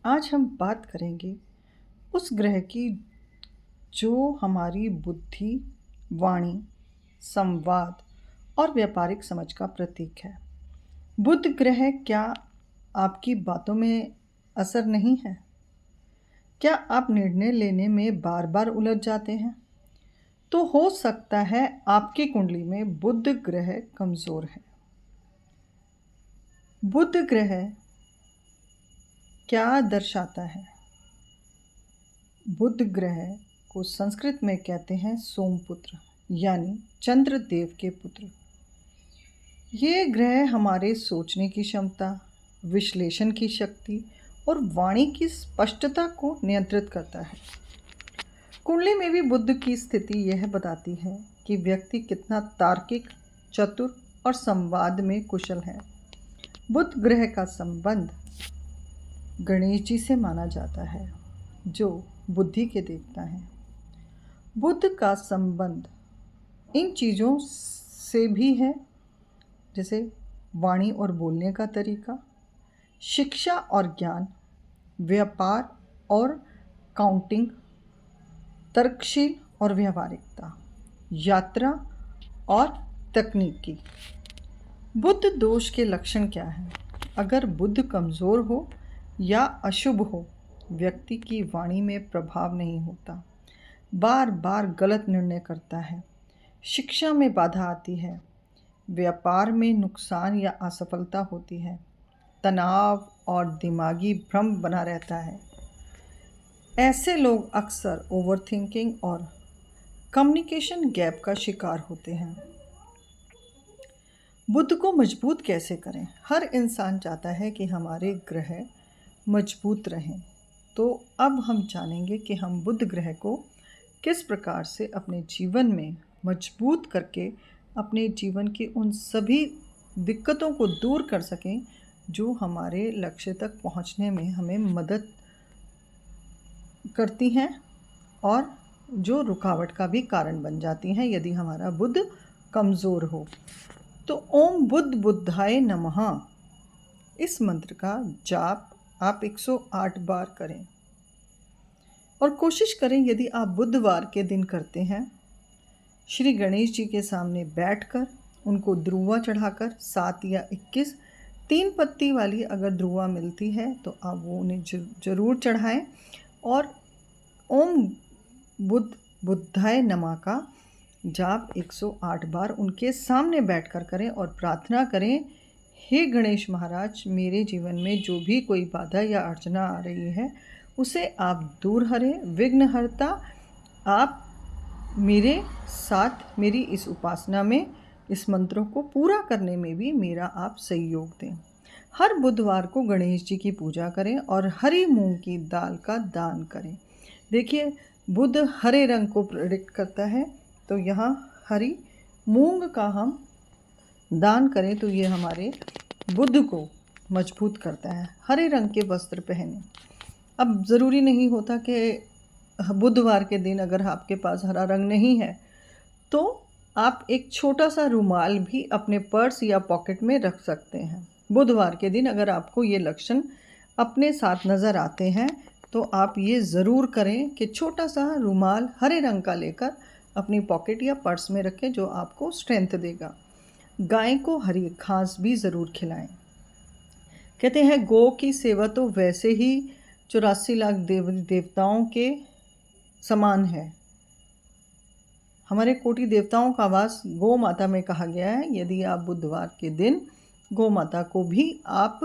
आज हम बात करेंगे उस ग्रह की जो हमारी बुद्धि, वाणी, संवाद और व्यापारिक समझ का प्रतीक है। बुध ग्रह क्या आपकी बातों में असर नहीं है? क्या आप निर्णय लेने में बार बार उलझ जाते हैं? तो हो सकता है आपकी कुंडली में बुध ग्रह कमज़ोर है। बुध ग्रह क्या दर्शाता है? बुध ग्रह को संस्कृत में कहते हैं सोमपुत्र, यानी चंद्र देव के पुत्र। ये ग्रह हमारे सोचने की क्षमता, विश्लेषण की शक्ति और वाणी की स्पष्टता को नियंत्रित करता है। कुंडली में भी बुध की स्थिति यह बताती है कि व्यक्ति कितना तार्किक, चतुर और संवाद में कुशल है। बुध ग्रह का संबंध गणेश जी से माना जाता है, जो बुद्धि के देवता हैं। बुध का संबंध इन चीज़ों से भी है, जैसे वाणी और बोलने का तरीका, शिक्षा और ज्ञान, व्यापार और काउंटिंग, तर्कशील और व्यावहारिकता, यात्रा और तकनीकी। बुध दोष के लक्षण क्या हैं? अगर बुध कमज़ोर हो या अशुभ हो, व्यक्ति की वाणी में प्रभाव नहीं होता, बार बार गलत निर्णय करता है, शिक्षा में बाधा आती है, व्यापार में नुकसान या असफलता होती है, तनाव और दिमागी भ्रम बना रहता है। ऐसे लोग अक्सर ओवरथिंकिंग और कम्युनिकेशन गैप का शिकार होते हैं। बुध को मजबूत कैसे करें? हर इंसान चाहता है कि हमारे ग्रह मजबूत रहें। तो अब हम जानेंगे कि हम बुध ग्रह को किस प्रकार से अपने जीवन में मजबूत करके अपने जीवन की उन सभी दिक्कतों को दूर कर सकें जो हमारे लक्ष्य तक पहुंचने में हमें मदद करती हैं और जो रुकावट का भी कारण बन जाती हैं यदि हमारा बुध कमज़ोर हो। तो ओम बुध बुधाय नमः इस मंत्र का जाप आप 108 बार करें और कोशिश करें, यदि आप बुधवार के दिन करते हैं, श्री गणेश जी के सामने बैठकर उनको ध्रुवा चढ़ाकर 7 या 21 3 पत्ती वाली अगर ध्रुवा मिलती है तो आप वो उन्हें ज़रूर चढ़ाएं और ओम बुध बुधाय नमः का जाप 108 बार उनके सामने बैठकर करें और प्रार्थना करें, हे गणेश महाराज, मेरे जीवन में जो भी कोई बाधा या अड़चना आ रही है उसे आप दूर हरें, विघ्नहर्ता आप मेरे साथ मेरी इस उपासना में, इस मंत्रों को पूरा करने में भी मेरा आप सहयोग दें। हर बुधवार को गणेश जी की पूजा करें और हरी मूंग की दाल का दान करें। देखिए, बुध हरे रंग को प्रेडिक्ट करता है, तो यहाँ हरी मूंग का हम दान करें तो ये हमारे बुध को मजबूत करता है। हरे रंग के वस्त्र पहने। अब ज़रूरी नहीं होता कि बुधवार के दिन अगर आपके पास हरा रंग नहीं है तो आप एक छोटा सा रुमाल भी अपने पर्स या पॉकेट में रख सकते हैं। बुधवार के दिन अगर आपको ये लक्षण अपने साथ नज़र आते हैं तो आप ये ज़रूर करें कि छोटा सा रुमाल हरे रंग का लेकर अपनी पॉकेट या पर्स में रखें, जो आपको स्ट्रेंथ देगा। गाय को हरी घास भी ज़रूर खिलाएं। कहते हैं गौ की सेवा तो वैसे ही 84 लाख देवताओं के समान है। हमारे कोटि देवताओं का वास गौ माता में कहा गया है। यदि आप बुधवार के दिन गौ माता को भी आप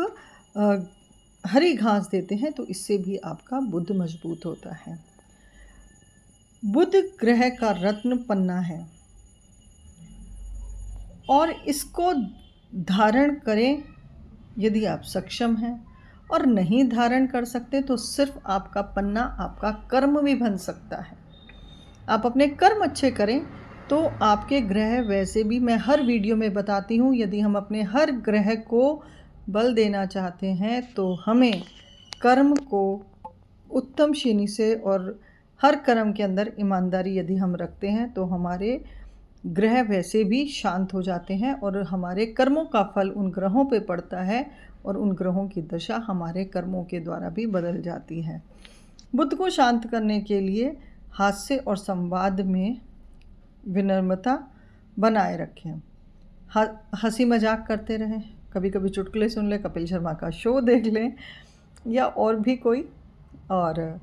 हरी घास देते हैं तो इससे भी आपका बुध मजबूत होता है। बुध ग्रह का रत्न पन्ना है और इसको धारण करें यदि आप सक्षम हैं, और नहीं धारण कर सकते तो सिर्फ आपका पन्ना आपका कर्म भी बन सकता है। आप अपने कर्म अच्छे करें तो आपके ग्रह, वैसे भी मैं हर वीडियो में बताती हूँ, यदि हम अपने हर ग्रह को बल देना चाहते हैं तो हमें कर्म को उत्तम श्रेणी से और हर कर्म के अंदर ईमानदारी यदि हम रखते हैं तो हमारे ग्रह वैसे भी शांत हो जाते हैं और हमारे कर्मों का फल उन ग्रहों पे पड़ता है और उन ग्रहों की दशा हमारे कर्मों के द्वारा भी बदल जाती है। बुद्ध को शांत करने के लिए हास्य और संवाद में विनम्रता बनाए रखें। हंसी मजाक करते रहें, कभी कभी चुटकुले सुन लें, कपिल शर्मा का शो देख लें या और भी कोई, और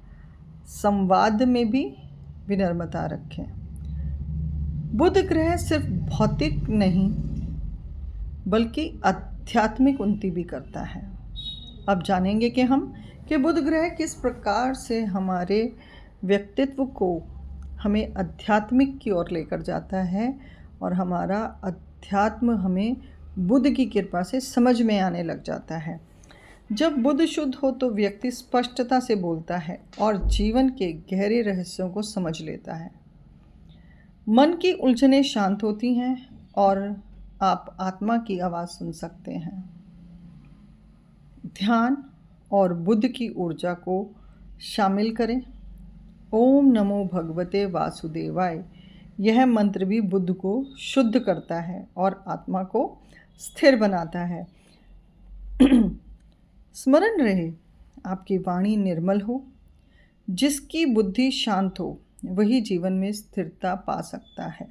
संवाद में भी विनम्रता रखें। बुध ग्रह सिर्फ भौतिक नहीं बल्कि आध्यात्मिक उन्नति भी करता है। अब जानेंगे कि बुध ग्रह किस प्रकार से हमारे व्यक्तित्व को हमें आध्यात्मिक की ओर लेकर जाता है और हमारा अध्यात्म हमें बुध की कृपा से समझ में आने लग जाता है। जब बुध शुद्ध हो तो व्यक्ति स्पष्टता से बोलता है और जीवन के गहरे रहस्यों को समझ लेता है। मन की उलझनें शांत होती हैं और आप आत्मा की आवाज़ सुन सकते हैं। ध्यान और बुद्ध की ऊर्जा को शामिल करें। ओम नमो भगवते वासुदेवाय। यह मंत्र भी बुद्ध को शुद्ध करता है और आत्मा को स्थिर बनाता है। स्मरण रहे, आपकी वाणी निर्मल हो। जिसकी बुद्धि शांत हो वही जीवन में स्थिरता पा सकता है।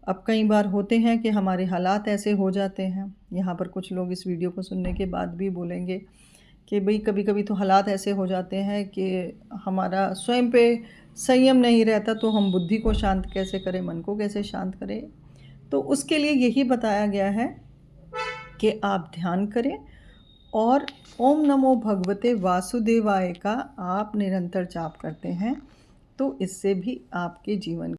अब कई बार होते हैं कि हमारे हालात ऐसे हो जाते हैं, यहाँ पर कुछ लोग इस वीडियो को सुनने के बाद भी बोलेंगे कि भाई कभी कभी तो हालात ऐसे हो जाते हैं कि हमारा स्वयं पे संयम नहीं रहता, तो हम बुद्धि को शांत कैसे करें, मन को कैसे शांत करें। तो उसके लिए यही बताया गया है कि आप ध्यान करें और ओम नमो भगवते वासुदेवाय का आप निरंतर जाप करते हैं, तो इससे भी आपके जीवन